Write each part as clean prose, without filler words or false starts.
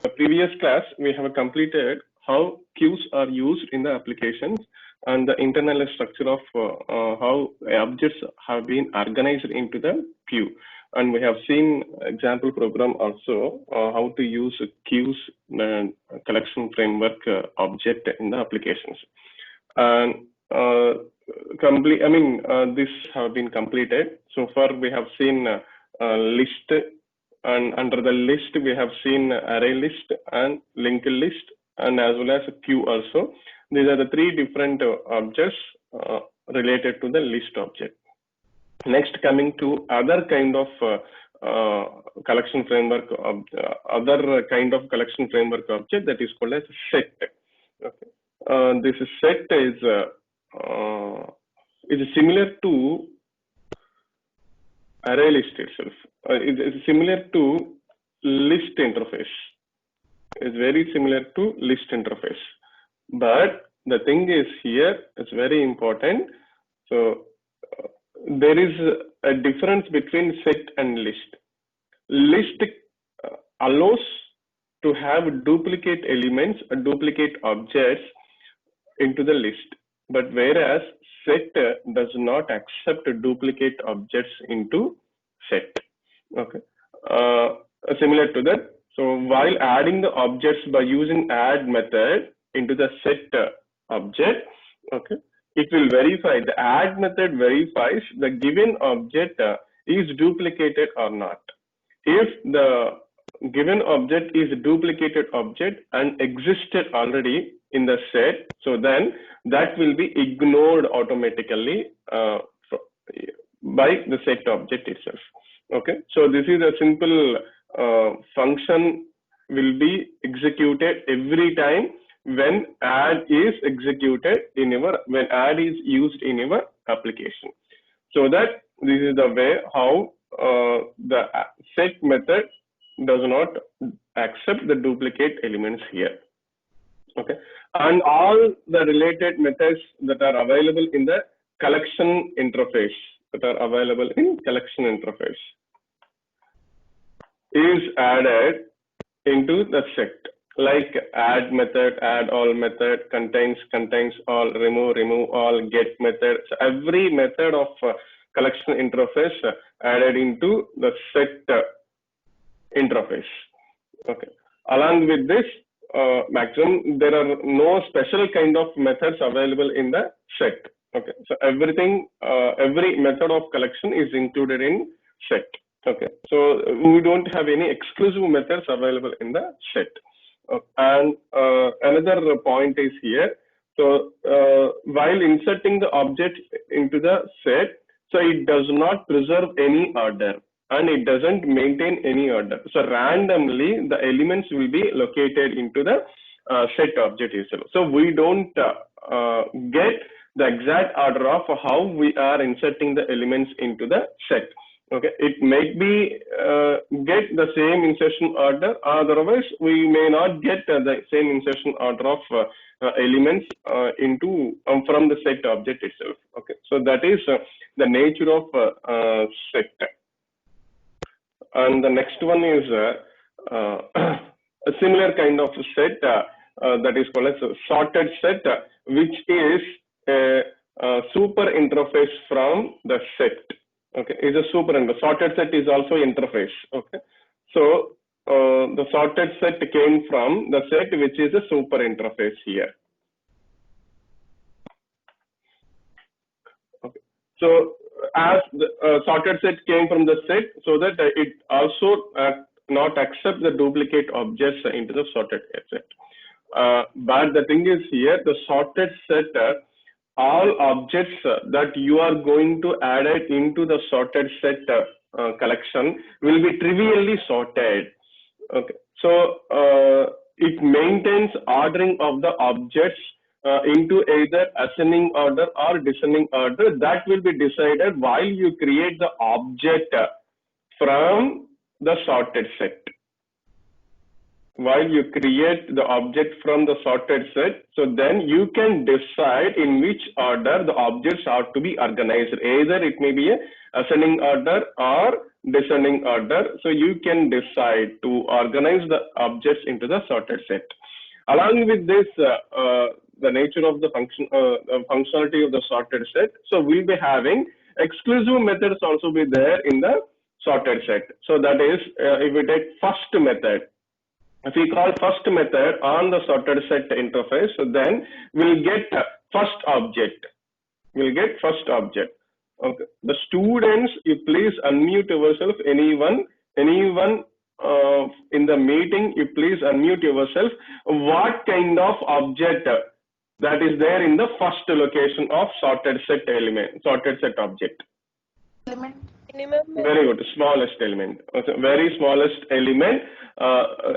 The previous class, we have completed how queues are used in the applications and the internal structure of how objects have been organized into the queue. And we have seen example program also how to use queues and collection framework object in the applications. And this have been completed. So far we have seen list, and under the list we have seen array list and linked list, and as well as a queue also. These are the three different objects related to the list object. Next, coming to other kind of collection framework, other kind of collection framework object, that is called as set. Okay. This set is similar to array list itself. It is similar to list interface. It's very similar to list interface. But the thing is here, it's very important. So there is a difference between set and list. List allows to have duplicate elements, duplicate objects into the list. But whereas set does not accept duplicate objects into set. Okay. Similar to that. So while adding the objects by using add method into the set object, okay, it will verify, the add method verifies the given object is duplicated or not. If the given object is a duplicated object and existed already in the set, so then that will be ignored automatically by the set object itself. Okay, so this is a simple function will be executed every time when add is executed in your, when add is used in your application. So that this is the way how the set method does not accept the duplicate elements here. Okay, and all the related methods that are available in the collection interface, is added into the set, like add method, add all method, contains all, remove all, get method. So every method of collection interface added into the set interface. Okay. Along with this, maximum there are no special kind of methods available in the set. Okay. So everything, every method of collection is included in set. Okay. So we don't have any exclusive methods available in the set. And another point is here. So while inserting the object into the set, so it does not preserve any order and it doesn't maintain any order. So randomly the elements will be located into the set object itself. So we don't get the exact order of how we are inserting the elements into the set. Okay, it may be get the same insertion order, otherwise we may not get the same insertion order of elements into from the set object itself. Okay, so that is the nature of set. And the next one is a similar kind of set that is called as a sorted set, which is a super interface from the set. Okay, is a super interface. Sorted set is also interface. Okay, so the sorted set came from the set, which is a super interface here. Okay, so as the sorted set came from the set, so that it also not accept the duplicate objects into the sorted set. But the thing is here, the sorted set, all objects that you are going to add it into the sorted set collection will be trivially sorted. Okay, so it maintains ordering of the objects into either ascending order or descending order. That will be decided while you create the object from the sorted set. While you create the object from the sorted set, so then you can decide in which order the objects are to be organized. Either it may be a ascending order or descending order. So you can decide to organize the objects into the sorted set. Along with this, the nature of the functionality of the sorted set. So we'll be having exclusive methods also be there in the sorted set. So that is, if we take first method, if we call first method on the sorted set interface, so then we'll get first object. We'll get first object. Okay. The students, you please unmute yourself. Anyone in the meeting, you please unmute yourself. What kind of object that is there in the first location of sorted set element, sorted set object? Element. Very good. Smallest element. Okay. Very smallest element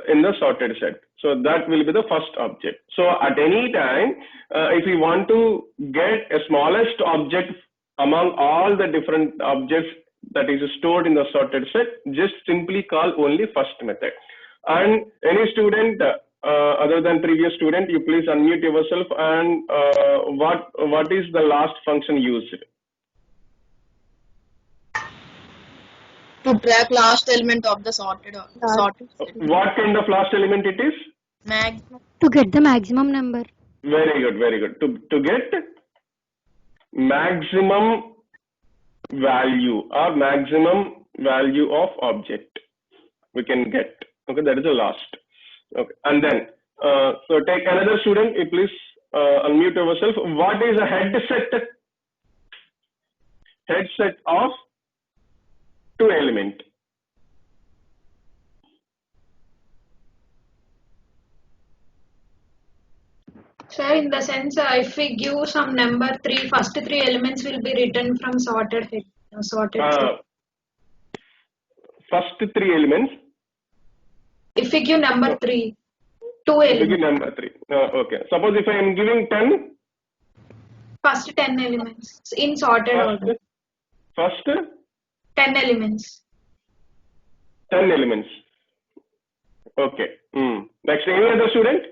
in the sorted set. So that will be the first object. So at any time, if we want to get a smallest object among all the different objects that is stored in the sorted set, just simply call only first method. And any student other than previous student, you please unmute yourself, and what is the last function used? To track last element of the sorted set. What kind of last element it is? Maximum. To get the maximum number. Very good, very good. To get maximum value or maximum value of object we can get. Okay, that is the last. Okay, and then so take another student. Please unmute yourself. What is a head set? Head set of two element. Sir, in the sense, if we give some number first three elements will be written from sorted head, sorted set. First three elements. If we give number 3, 2 elements. If we give number 3. Okay. Suppose if I am giving 10. First 10 elements in sorted order. First 10 elements. 10 elements. Okay. Next, any other student?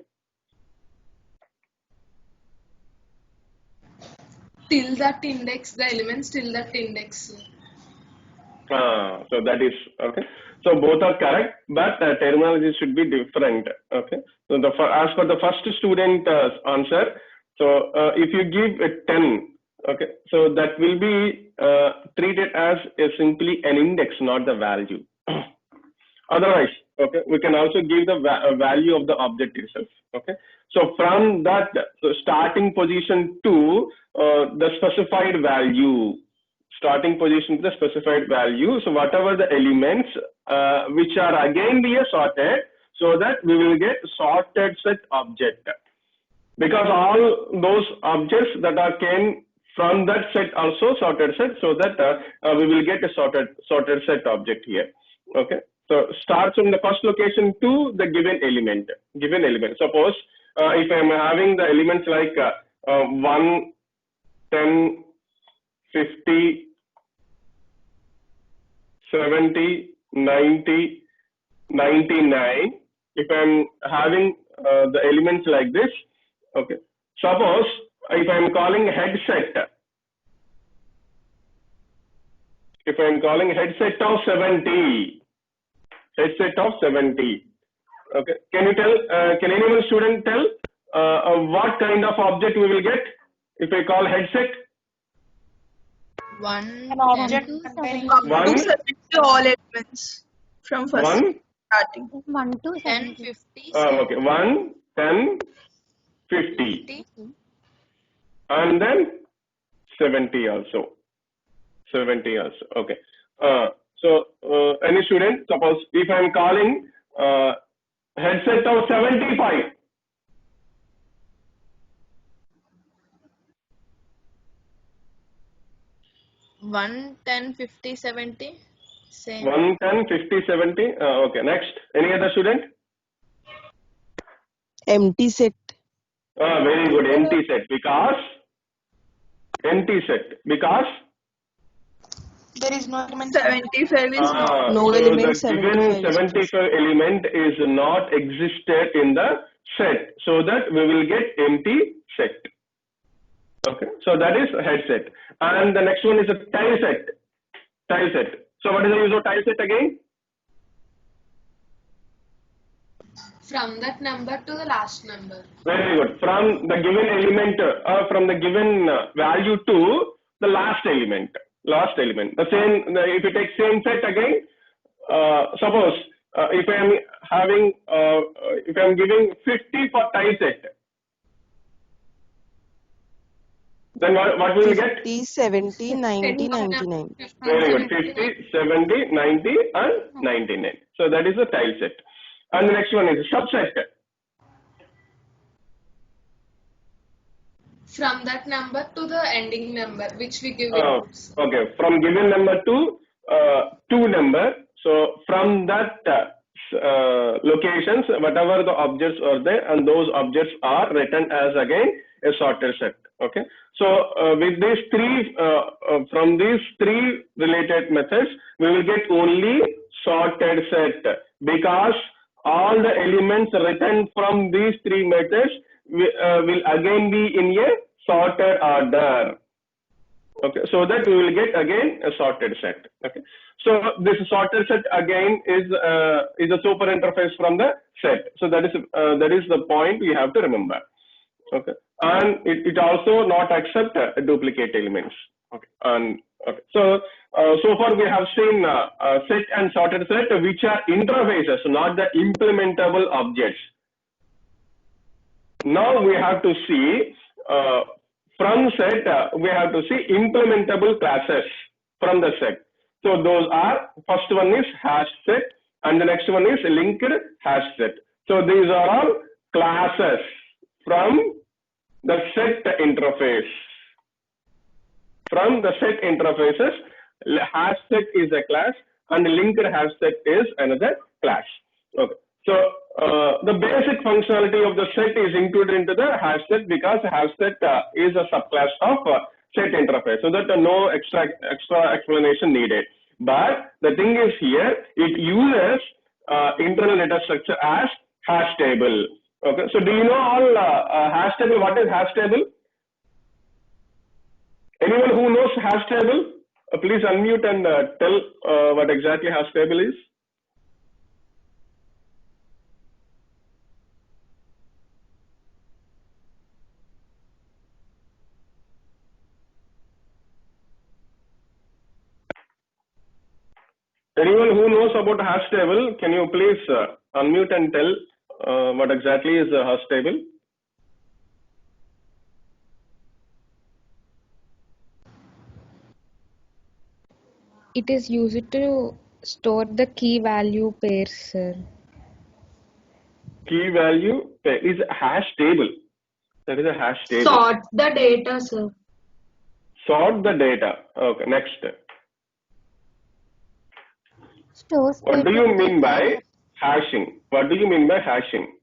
Till that index, the elements till that index. So that is okay. So both are correct, but terminology should be different. Okay. So as for the first student answer, so if you give a 10, okay, so that will be treated as simply an index, not the value. Otherwise, okay, we can also give the value of the object itself. Okay. So from that, so starting position to the specified value. Starting position to the specified value. So whatever the elements which are again be sorted, so that we will get sorted set object. Because all those objects that are came from that set also sorted set, so that we will get a sorted set object here. Okay. So starts from the first location to the given element. Suppose if I am having the elements like 1, 10, 50, 70, 90, 99. If I'm having the elements like this, okay. Suppose if I'm calling head set, if I'm calling head set of 70, okay. Can you tell? Can anyone student tell what kind of object we will get if I call head set? An object containing all elements from first starting. 1 to 10, 50. Okay, 1, 10, 50. And then 70 also. Okay. So any student, suppose if I am calling headset of 75. One, 10, 50, 70. Same. 1, 10, 50, 70. Okay, next. Any other student? Empty set. Very good. Empty set. Because There is no element. 75 is not. No so element. the given 75 element is not existed in the set, so that we will get empty set. Okay, so that is head set. And the next one is a tile set. So what is the use of tile set again? From that number to the last number. Very good. From the given element, from the given value to the last element. Last element. The same. If you take same set again, suppose if I am having, if I am giving 50 for tile set, then what we will get? 50, 70, 90, 99. Very good. 50, 70, 90 and 99. So that is the tile set. And the next one is subset. From that number to the ending number, which we give inputs. Okay, from given number to number. So from that locations, whatever the objects are there, and those objects are written as again a sorted set. Okay. So with these three, from these three related methods, we will get only sorted set, because all the elements written from these three methods will again be in a sorted order. Okay, so that we will get again a sorted set. Okay, so this sorted set again is a super interface from the set. So that is the point we have to remember. Okay, and it also not accept duplicate elements. Okay, and okay, so so far we have seen set and sorted set, which are interfaces, not the implementable objects. Now we have to see from set, we have to see implementable classes from the set. So those are, first one is hash set, and the next one is linked hash set. So these are all classes from the set interface. From the set interfaces, hash set is a class and linked hash set is another class. Okay. So the basic functionality of the set is included into the hash set, because hash set is a subclass of set interface, so that no extra explanation needed. But the thing is here, it uses internal data structure as hash table. Okay, so do you know all hash table? What is hash table? Anyone who knows hash table, please unmute and tell what exactly hash table is. Anyone who knows about hash table, can you please unmute and tell what exactly is a hash table? It is used to store the key value pairs, sir. Key value is a hash table. That is a hash table. Sort the data, sir. Sort the data. Okay, next. Stores What do data you mean by hashing? What do you mean by hashing?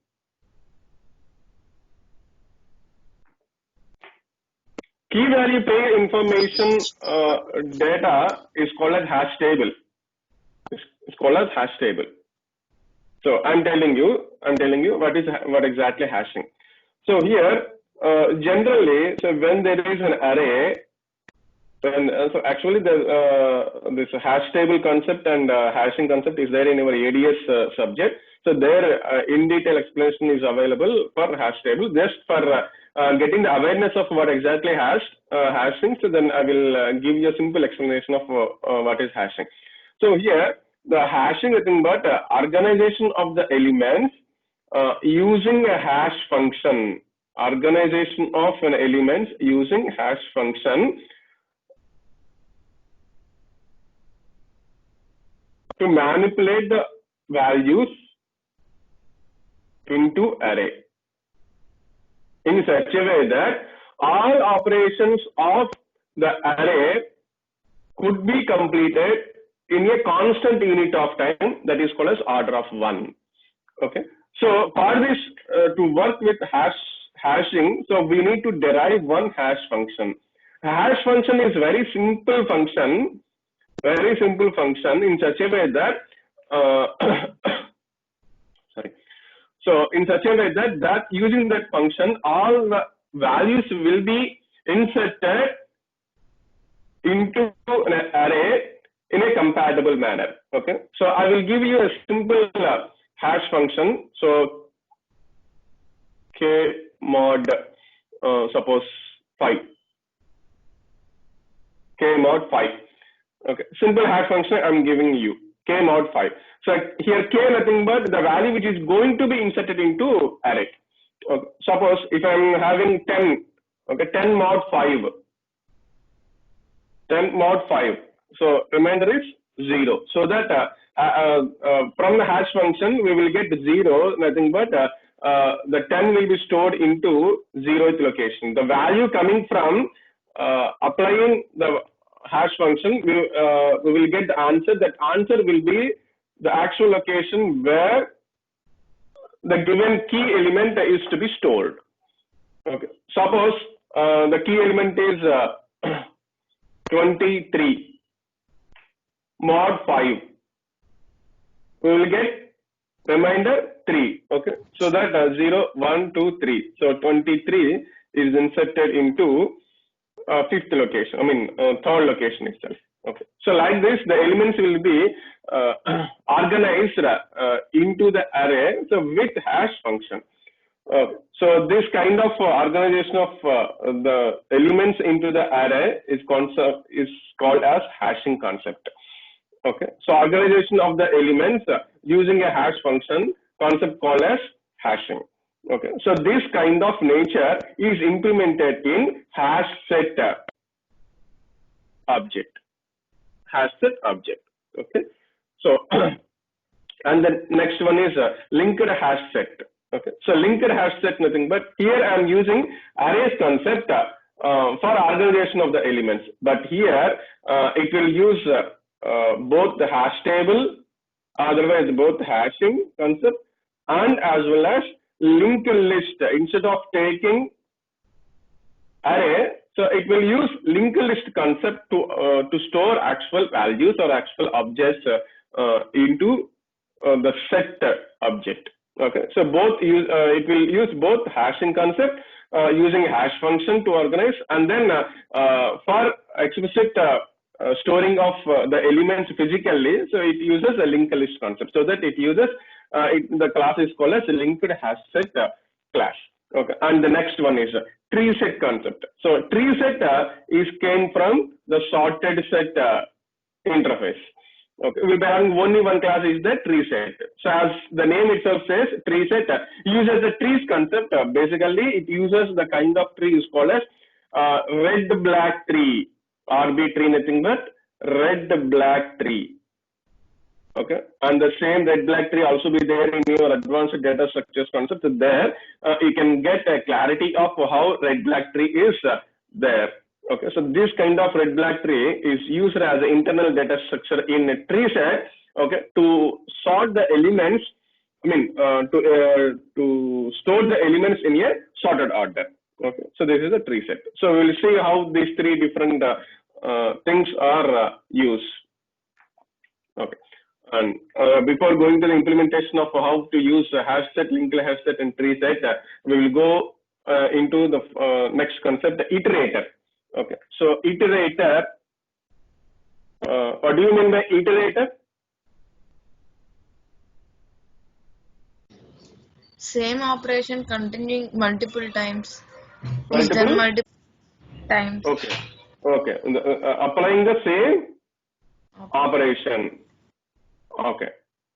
Key value pair information data is called as hash table. It's called as hash table. So I'm telling you what exactly hashing. So here generally, so when there is an array, so actually this hash table concept and hashing concept is there in our ADS subject. So there in detail explanation is available for hash table. Just for getting the awareness of what exactly hashing, so then I will give you a simple explanation of what is hashing. So here the hashing is nothing but organization of the elements using a hash function. Organization of an element using hash function to manipulate the values into array in such a way that all operations of the array could be completed in a constant unit of time, that is called as order of 1. Okay, so for this to work with hashing, so we need to derive one hash function. Hash function is very simple function in such a way that sorry. So in such a way that using that function, all the values will be inserted into an array in a compatible manner. Okay, so I will give you a simple hash function. So k mod suppose 5, k mod 5. Okay, simple hash function I'm giving you, k mod 5. So here k nothing but the value which is going to be inserted into array. Okay. Suppose if I'm having 10, okay, 10 mod 5, 10 mod 5. So remainder is 0. So that from the hash function we will get 0, nothing but the 10 will be stored into 0th location. The value coming from applying the hash function, we will get the answer. That answer will be the actual location where the given key element is to be stored. Okay. Suppose the key element is 23 mod 5. We will get remainder 3. Okay. So that 0, 1, 2, 3. So 23 is inserted into fifth location. I mean third location itself. Okay. So like this, the elements will be organized into the array. So with hash function. So this kind of organization of the elements into the array is called as hashing concept. Okay. So organization of the elements using a hash function concept called as hashing. Okay. So this kind of nature is implemented in hash set object. Hash set object. Okay. So and the next one is linked hash set. Okay. So linked hash set nothing but here I am using arrays concept for organization of the elements. But here it will use both the hash table, otherwise both hashing concept, and as well as linked list. Instead of taking array, so it will use linked list concept to store actual values or actual objects into the set object. Okay, so both it will use both hashing concept using hash function to organize, and then for explicit storing of the elements physically, so it uses a linked list concept. So that it uses the class is called as linked hash set class. Okay, and the next one is tree set concept. So tree set came from the sorted set interface. Okay, we'll be having only one class is the tree set. So as the name itself says, tree set uses the trees concept. Basically, it uses the kind of tree is called as red black tree, RB tree, nothing but red black tree. Okay, and the same red black tree also be there in your advanced data structures concept. There you can get a clarity of how red black tree is there. Okay, so this kind of red black tree is used as an internal data structure in a tree set. Okay, to sort the elements. I mean to store the elements in a sorted order. Okay, so this is a tree set. So we will see how these three different things are used. Okay. And before going to the implementation of how to use hash set, linked hash set, and tree set, we will go into the next concept, the iterator. Okay, so iterator. What do you mean by iterator? Same operation continuing multiple times. Is done multiple times. Okay. Okay. Applying the same operation. Okay.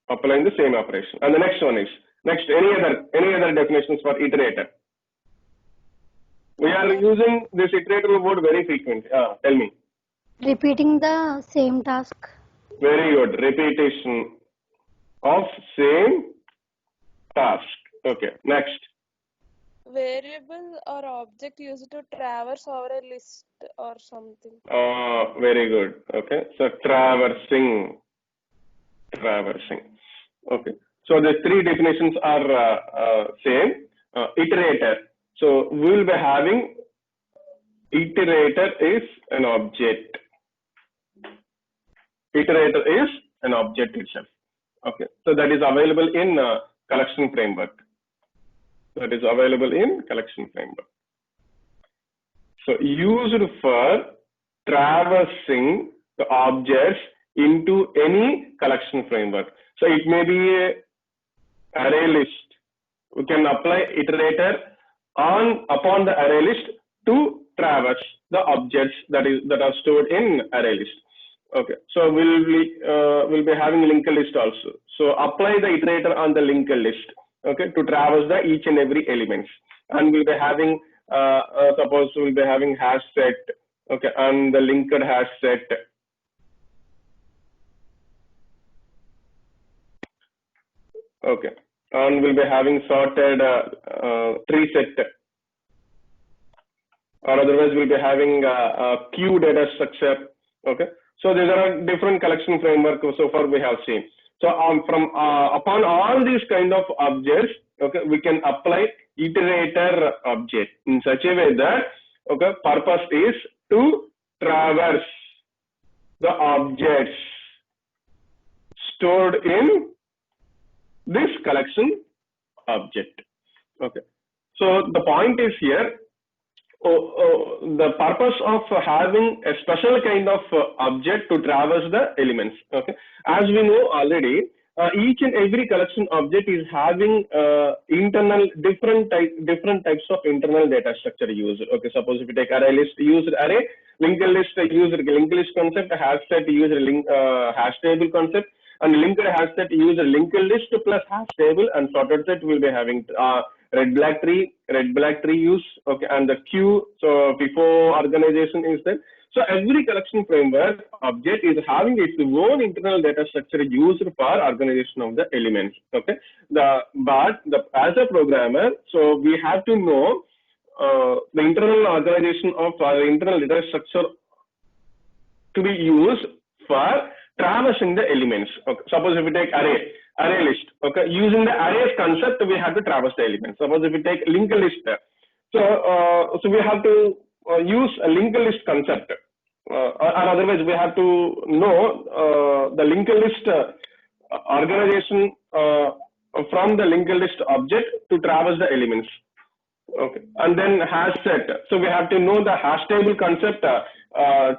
Applying the same operation. And the next one is any other definitions for iterator? We are using this iterator word very frequently. Tell me. Repeating the same task. Very good. Repetition of same task. Okay. Next. Variable or object used to traverse over a list or something. Very good. Okay. So traversing. Okay. So the three definitions are same. Iterator. So we will be having iterator is an object. Iterator is an object itself. Okay. So that is available in collection framework. So used for traversing the objects into any collection framework. So it may be a array list. We can apply iterator upon the array list to traverse the objects that are stored in array list. Okay, so we'll be having linked list also. So apply the iterator on the linked list. Okay, to traverse the each and every elements, and we'll be having suppose we'll be having hash set. Okay, and the linked hash set. Okay, and we'll be having sorted tree set, or otherwise we'll be having a queue data structure. Okay, so these are different collection framework so far we have seen. So upon all these kind of objects, okay, we can apply iterator object in such a way that, okay, purpose is to traverse the objects stored in this collection object. Okay, so the point is here, the purpose of having a special kind of object to traverse the elements. Okay, as we know already, each and every collection object is having internal different types of internal data structure used. Okay, suppose if you take array list, use array, linked list, use linked list concept, hash set, use hash table concept, and linked hash set, use linked list plus hash table, and sorted set will be having red black tree use. Okay, and the queue, so before organization is there. So every collection framework object is having its own internal data structure used for organization of the elements. Okay, as a programmer, so we have to know the internal organization of internal data structure to be used for traversing the elements. Okay, suppose if we take array list, okay, using the arrays concept we have to traverse the elements. Suppose if we take linked list, so we have to use a linked list concept, or otherwise we have to know the linked list organization from the linked list object to traverse the elements. Okay, and then hash set, so we have to know the hash table concept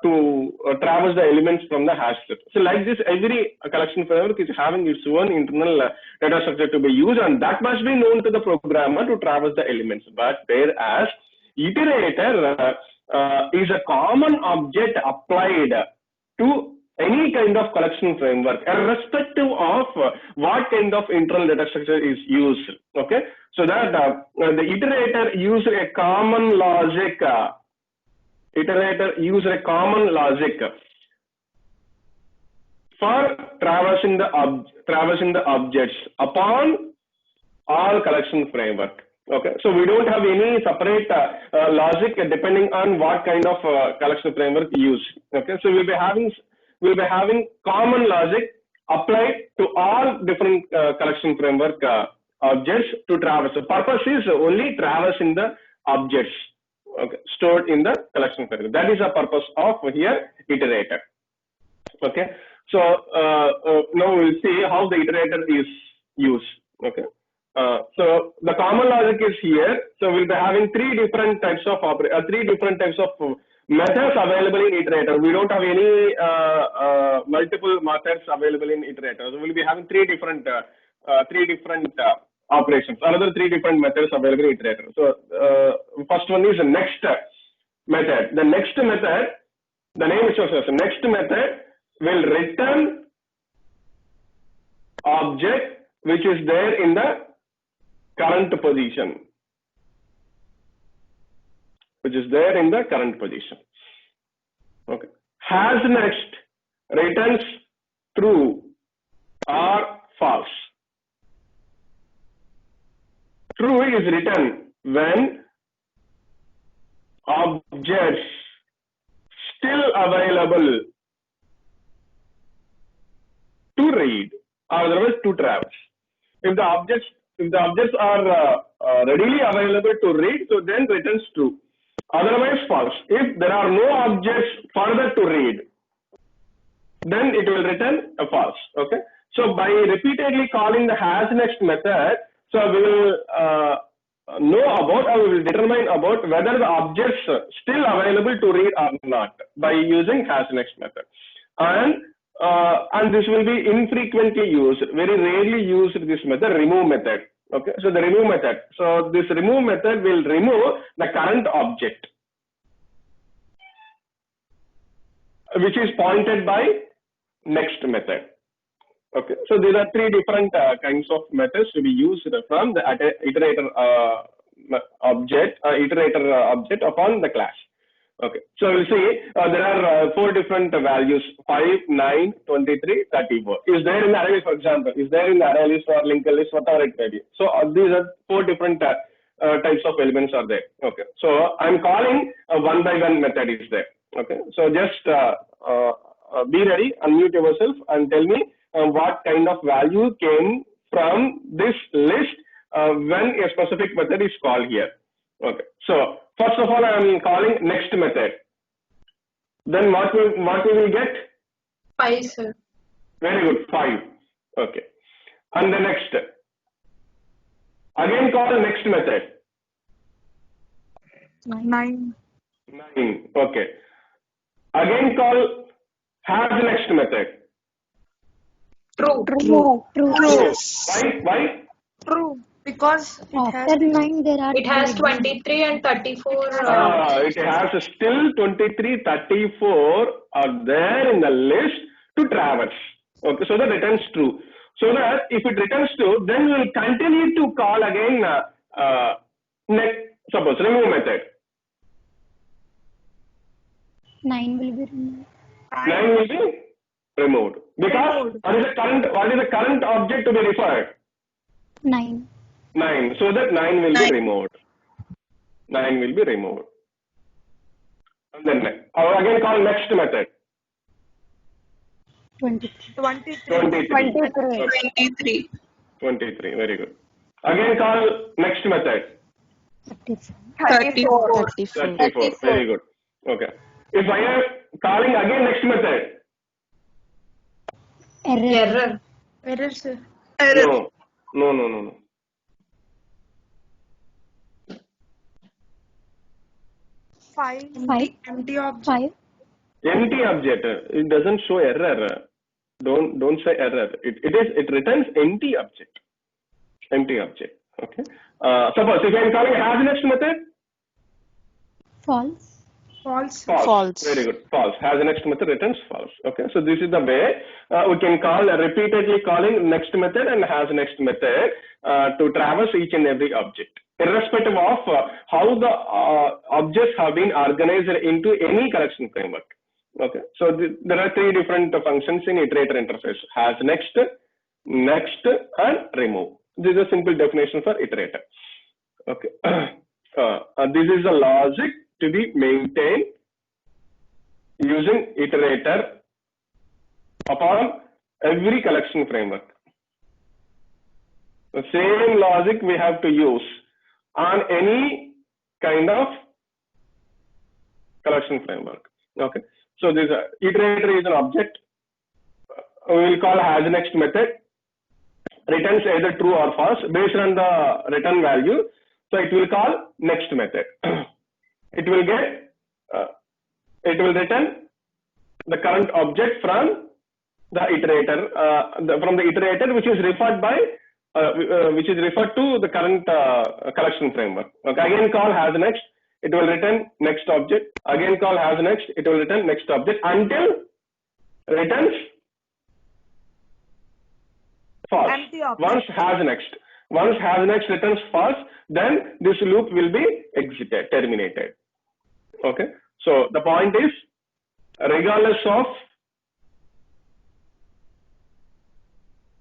to traverse the elements from the hash set. So like this, every collection framework is having its own internal data structure to be used, and that must be known to the programmer to traverse the elements. But whereas iterator is a common object applied to any kind of collection framework, irrespective of what kind of internal data structure is used. Okay, so that the iterator uses a common logic. Iterator uses a common logic for traversing the objects upon all collection framework. Okay, so we don't have any separate logic depending on what kind of collection framework use. Okay, so we'll be having common logic applied to all different collection framework objects to traverse. The purpose is only traversing the objects, okay, stored in the collection framework. That is the purpose of here iterator. Okay, so now we'll see how the iterator is used. Okay, so the common logic is here. So we'll be having three different types of methods available in iterator. We don't have any multiple methods available in iterator. So we'll be having three different operations. Another three different methods available in iterator. So first one is the next method. The next method, the name shows us. Next method will return object which is there in the current position. Which is there in the current position. Okay. Has next returns true or false. True is written when objects still available to read, or otherwise to traverse. If the objects are readily available to read, so then returns true. Otherwise false. If there are no objects further to read, then it will return a false. Okay. So by repeatedly calling the has next method, so we will know about, or we will determine about whether the objects still available to read or not by using has next method. And and this will be infrequently used, very rarely used this method, remove method. Okay, so the remove method. So this remove method will remove the current object, which is pointed by next method. Okay, so these are three different kinds of methods to be used from the iterator object, object upon the class. Okay, so we'll see there are four different values: 5, 9, 23, 34. Is there in the array list, for example? Is there in the array list or linked list, whatever it may be? So these are four different types of elements are there. Okay, so I'm calling a one by one method is there. Okay, so just be ready, unmute yourself, and tell me what kind of value came from this list when a specific method is called here. Okay, so first of all, I am calling next method. Then what we will get? 5, sir. Very good, 5. Okay, and the next. Again call next method. 9. 9. Okay. Again call has next method. True. True. Why? True. Because After 9 there are It has 3. 23 and 34. It has still 23, 34 are there in the list to traverse. Okay, so that returns true. So that if it returns true, then we will continue to call again next, suppose remove method. 9 will be removed. 9 will be removed. Because what is the current object to be referred? 9. 9. So that 9 will be removed. 9 will be removed. And then again call next method. 23. 23. Very good. Again call next method. 34. 34. Very good. Okay. If I am calling again next method. Error. Error, sir. No. 5. Empty object. 5. Empty object. It doesn't show error. Don't say error. It returns empty object. Empty object. Okay. Suppose if I am calling has next method. False. False. Very good. False. Has next method returns false. Okay. So this is the way we can call repeatedly calling next method and has next method to traverse each and every object, irrespective of how the objects have been organized into any collection framework. Okay. So there are three different functions in iterator interface: has next, and remove. This is a simple definition for iterator. Okay. This is the logic to be maintained using iterator upon every collection framework. The same logic we have to use on any kind of collection framework. Okay. So this iterator is an object. We will call has next method. Returns either true or false based on the return value. So it will call next method. It will return the current object from the iterator, which is referred to the current collection framework. Okay. Again call has next. It will return next object. Again call has next. It will return next object until returns false. Once has next returns false, then this loop will be exited, terminated. Okay. So the point is, regardless of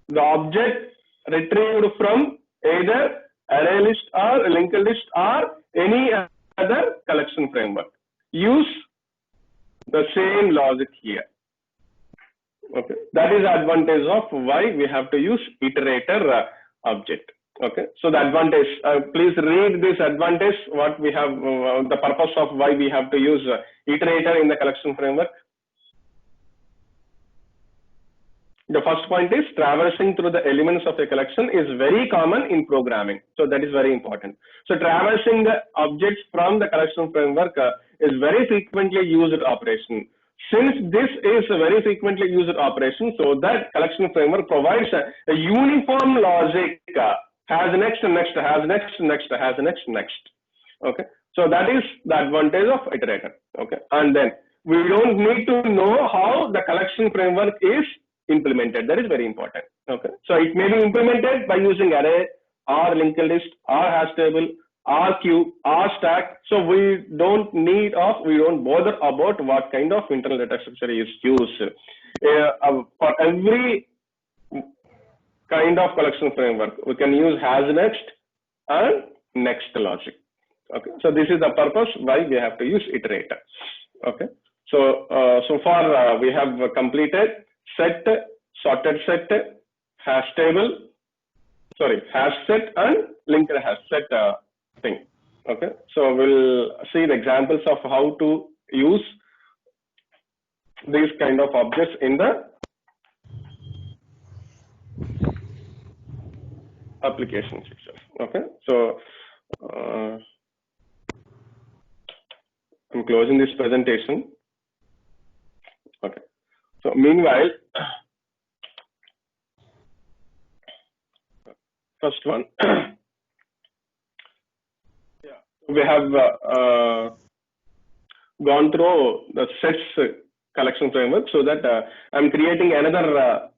the object retrieved from either array list or linked list or any other collection framework, use the same logic here. Okay, that is the advantage of why we have to use iterator object. Okay, so the advantage, please read this advantage, what we have, the purpose of why we have to use iterator in the collection framework. The first point is traversing through the elements of a collection is very common in programming. So that is very important. So traversing the objects from the collection framework is very frequently used operation. Since this is a very frequently used operation, so that collection framework provides a uniform logic, has next, next, has next, next, has next, next. Okay, so that is the advantage of iterator. Okay, and then we don't need to know how the collection framework is implemented. That is very important. Okay, so it may be implemented by using array or linked list or hash table or queue or stack. So we don't bother about what kind of internal data structure is used. For every kind of collection framework, we can use has next and next logic. Okay, so this is the purpose why we have to use iterator. Okay, so so far we have completed set, sorted set, hash table, hash set and linked hash set thing. Okay, so we'll see the examples of how to use these kind of objects in the application itself. Okay, so I'm closing this presentation. Okay, so meanwhile, first one, we have gone through the sets collection framework, so that I'm creating another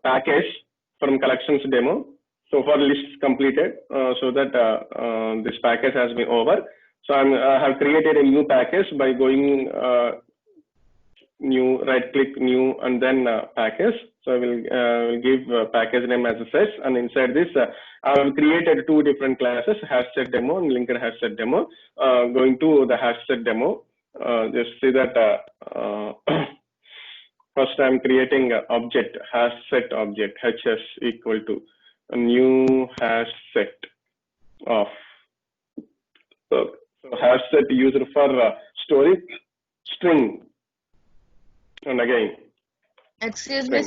package from collections demo. So far lists completed, so that this package has been over. So I have created a new package by going new, right click new, and then package. So I will give package name as a sets, and inside this I have created two different classes, hash set demo and linked hash set demo. Going to the hash set demo, just see that first I'm creating an object, hash set object, hs equal to a new hash set of, so hash set used for storing string, and again Excuse me.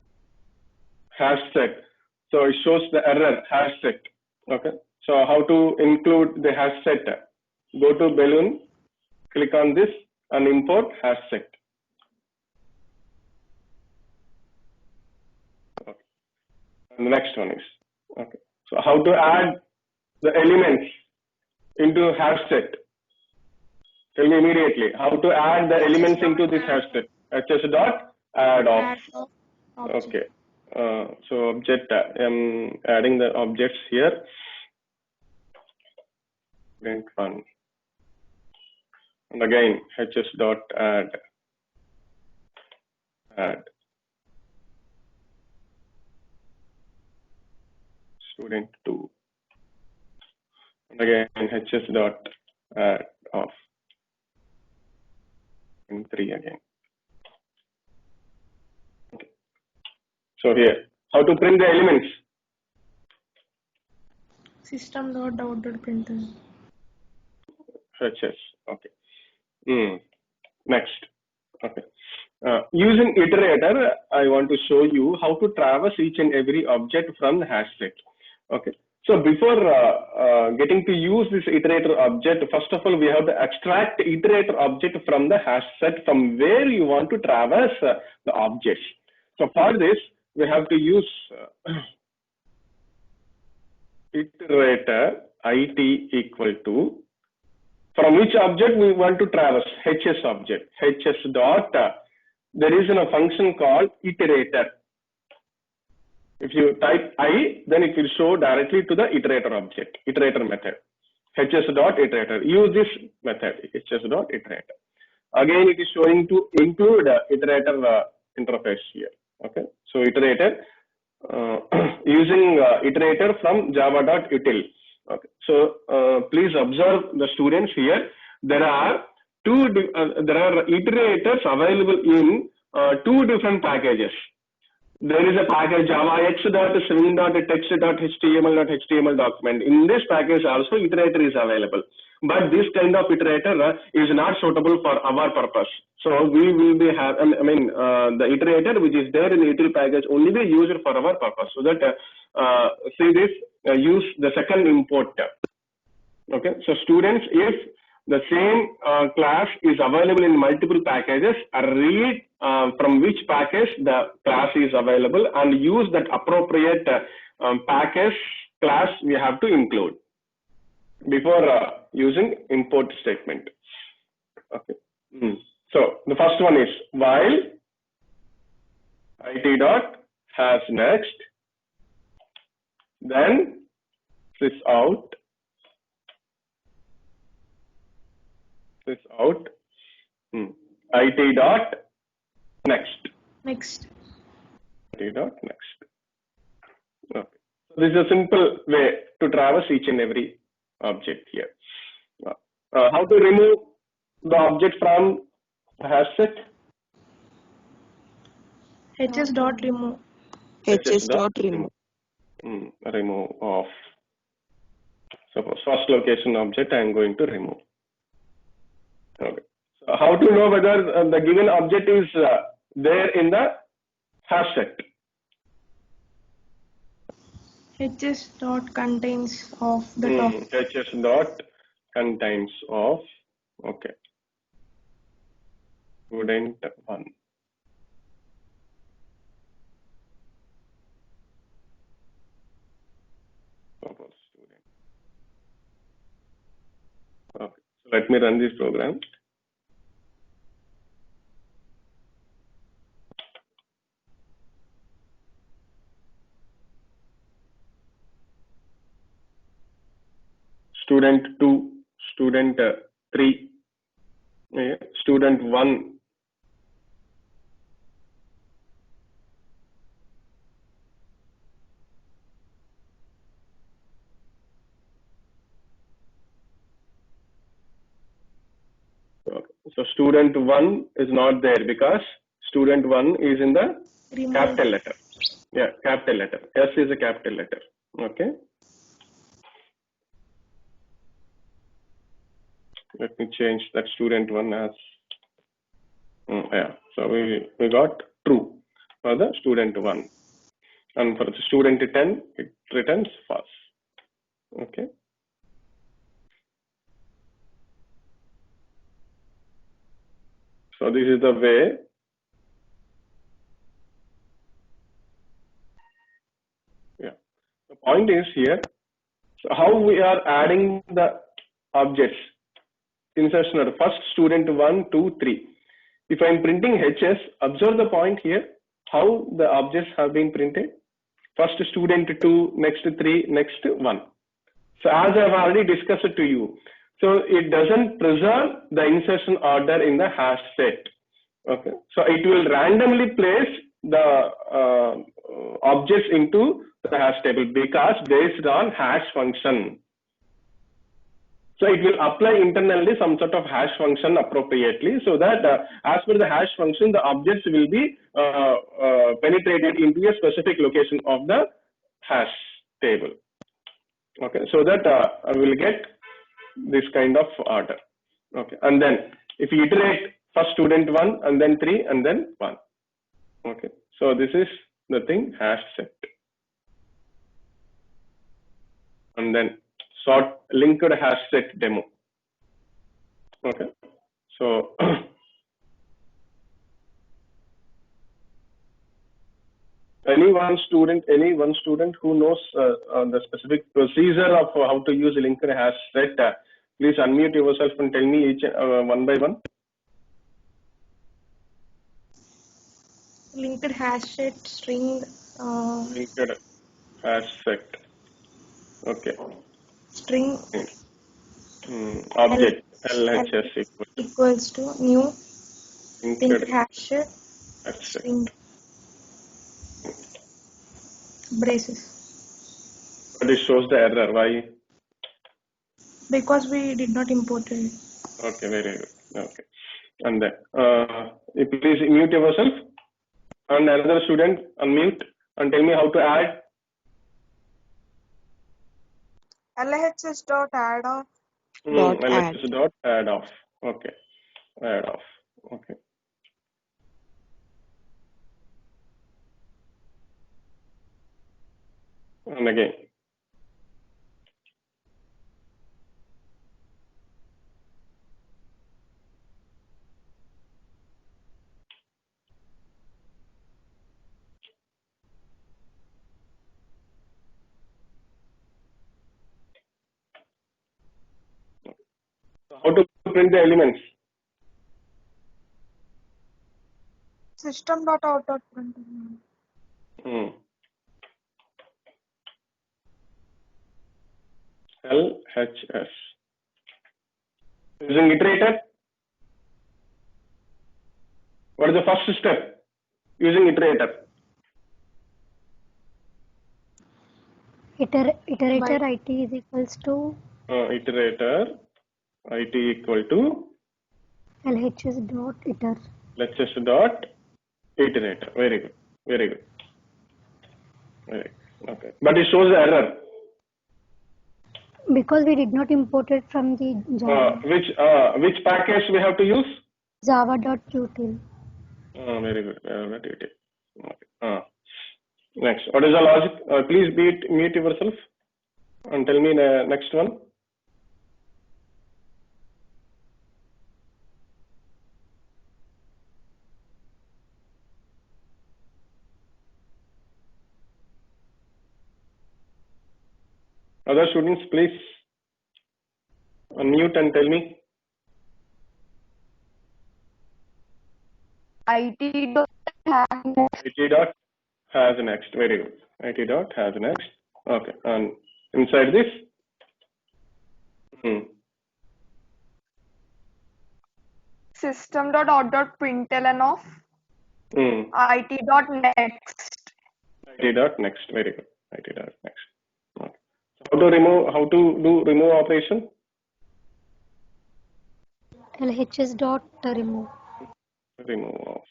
hash set. So it shows the error hash set. Okay, so how to include the hash set? Go to balloon, click on this and import hash set. Okay. And the next one is, okay, so how to add the elements into hash set? Tell me immediately how to add the elements into this hash set. hs dot add of. Okay, so object, I'm adding the objects here. Link one, and again hs dot add student 2, and again hs dot add of, and 3 again. Okay. So here, how to print the elements? System.out.println. HS. Okay. Next. Okay. Using iterator, I want to show you how to traverse each and every object from the hash set. Okay. So before getting to use this iterator object, first of all, we have to extract iterator object from the hash set from where you want to traverse the objects. So for this, we have to use iterator it equal to, from which object we want to traverse, hs object, hs dot, there is a function called iterator. If you type I, then it will show directly to the iterator object, iterator method, hs dot iterator. Use this method, hs dot iterator. Again, it is showing to include iterator interface here. Okay, so iterator, using iterator from java.util. Okay, so please observe the students here. There are iterators available in two different packages. There is a package javax.swing.text.html.html document. In this package also iterator is available, but this kind of iterator is not suitable for our purpose. So we will be the iterator which is there in the util package only be used for our purpose. So that see this, use the second import. Okay, so students, if the same class is available in multiple packages, read from which package the class is available and use that appropriate package class we have to include before using import statement. Okay. So the first one is while it dot has next, then sys out it dot next. It dot next. Okay. So this is a simple way to traverse each and every object here. How to remove the object from the hash set? HS dot remove. HS dot remove. Remove of. Suppose first location object I am going to remove. Okay. So how to know whether the given object is there in the hash set? HS dot contains of the top. HS dot contains of. Okay. Student 1. Suppose student. Okay. So let me run this program. Student 2, student 3, student 1. So student 1 is not there because student 1 is in the capital letter. Yeah, capital letter. S is a capital letter. Okay. Let me change that student 1 as, yeah. So we got true for the student 1. And for the student 10, it returns false. Okay. So this is the way the point is here. So how we are adding the objects insertion order. First student 1, 2, 3. If I am printing HS, observe the point here, how the objects have been printed. First student 2, next 3, next 1. So as I have already discussed it to you, so it doesn't preserve the insertion order in the hash set. Okay, so it will randomly place the objects into the hash table because based on hash function. So it will apply internally some sort of hash function appropriately, so that as per the hash function, the objects will be penetrated into a specific location of the hash table. Okay, so that I will get this kind of order. Okay, and then if you iterate first student 1 and then 3 and then 1. Okay, so this is the thing hash set. And then sort linked hash set demo. Okay, so any one student who knows the specific procedure of how to use linked hash set, please unmute yourself and tell me each one by one. Linked hash set string. Linked hash set. Okay. String. Object LHS equals to new linked hash set string braces. But it shows the error. Why? Because we did not import it. Okay, very good. Okay. And then please mute yourself. And another student unmute and tell me how to add. LHS dot add off. LHS dot add off. Okay. Add off. Okay. And again. How to print the elements? System.out.println. LHS. Using iterator? What is the first step? Using iterator. Iterator IT is equals to Iterator IT equal to LHS dot iter. LHS dot iterator. Very good. Very good. Very good. Okay. But it shows the error. Because we did not import it from the Java. Which package we have to use? Java.util. Very good. Okay. Next, what is the logic? Please mute yourself and tell me the next one. Other students, please unmute and tell me. IT dot IT dot has next. Very good. IT dot has next. Okay. And inside this, system.out.println of IT dot next. IT dot next. Very good. IT dot next. Okay. So how to do remove operation? LHS dot remove. Remove off.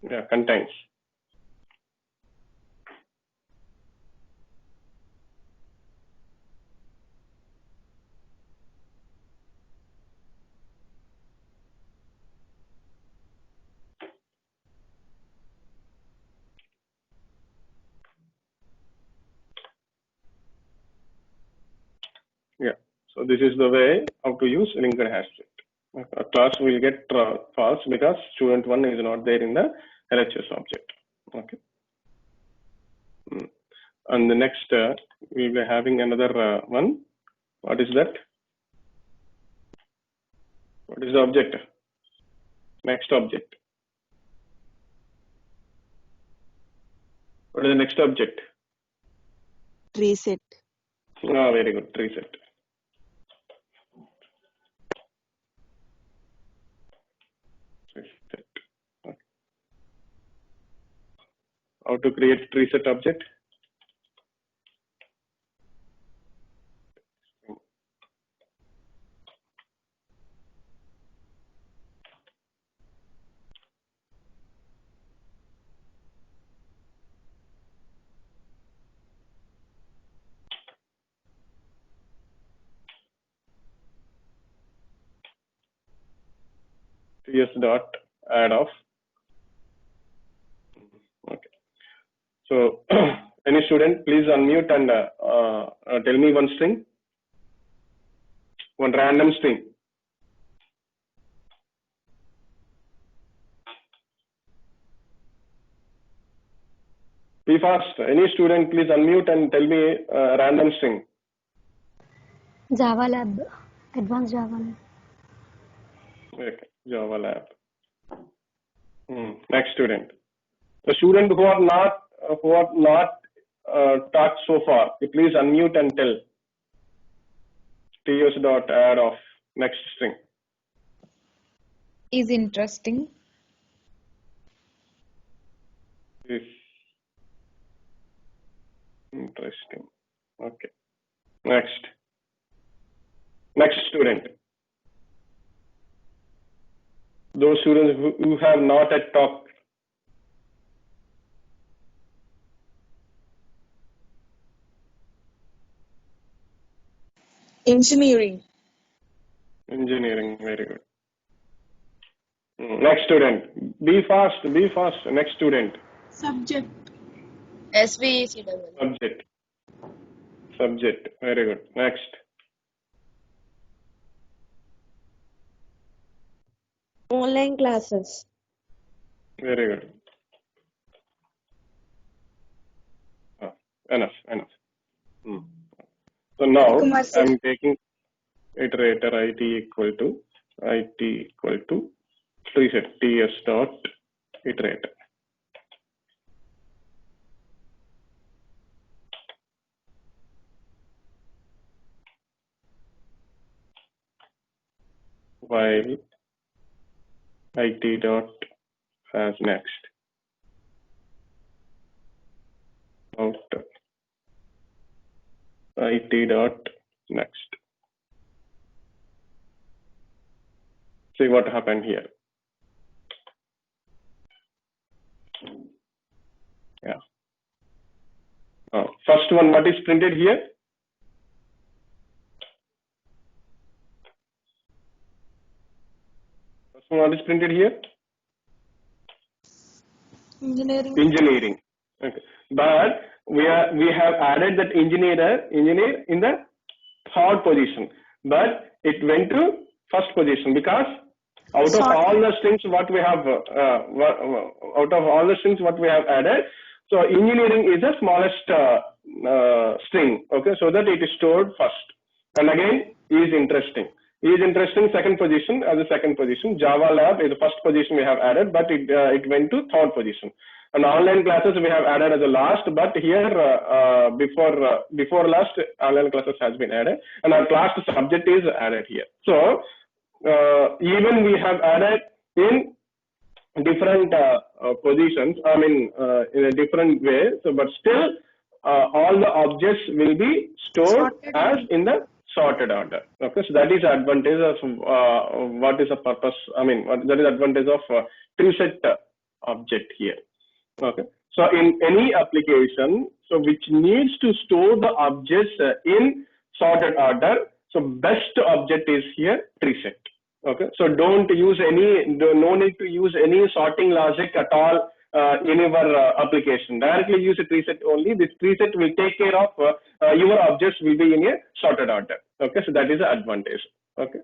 Yeah, contains. Yeah. So this is the way how to use linked hash set. A class will get false because student 1 is not there in the LHS object. Okay. And the next we'll be having another one. What is that? What is the object? Next object. What is the next object? Tree set. Very good. Tree set. Okay. How to create tree set object? ts dot add of. Okay. So any student, please unmute and tell me one string, one random string. Be fast. Any student, please unmute and tell me a random string. Java lab. Advanced Java lab. Okay. Java lab. Next student. The student who are not talked so far, please unmute and tell. ts dot add of next string. Is interesting. Is interesting. Okay. Next student. Those students who have not yet talked. Engineering. Engineering, very good. Next student. Be fast. Next student. Subject. SVECW. Subject, very good. Next. Small online classes. Very good. Enough. So now Kumar sir. I'm taking iterator it equal to reset ts dot iterator. While it dot as next out it dot next. See what happened here. Yeah. First one, what is printed here? First one, what is printed here? Engineering. Okay. But we have added that engineer in the third position, but it went to first position because out of all the strings what we have added, so engineering is the smallest string. Okay, so that it is stored first. And again, is interesting. Second position as a second position. Java Lab is the first position we have added, but it went to third position. And online classes we have added as a last, but here before last online classes has been added, and our class subject is added here. So even we have added in different positions, I mean in a different way. So, but still all the objects will be stored as in the sorted order. Okay, so that is advantage of what is the purpose. I mean, that is advantage of tree set object here. Okay, so in any application, so which needs to store the objects in sorted order, so best object is here tree set. Okay, so no need to use any sorting logic at all in your application. Directly use a tree set only. This tree set will take care of your objects will be in a sorted order. Okay, so that is the advantage. Okay.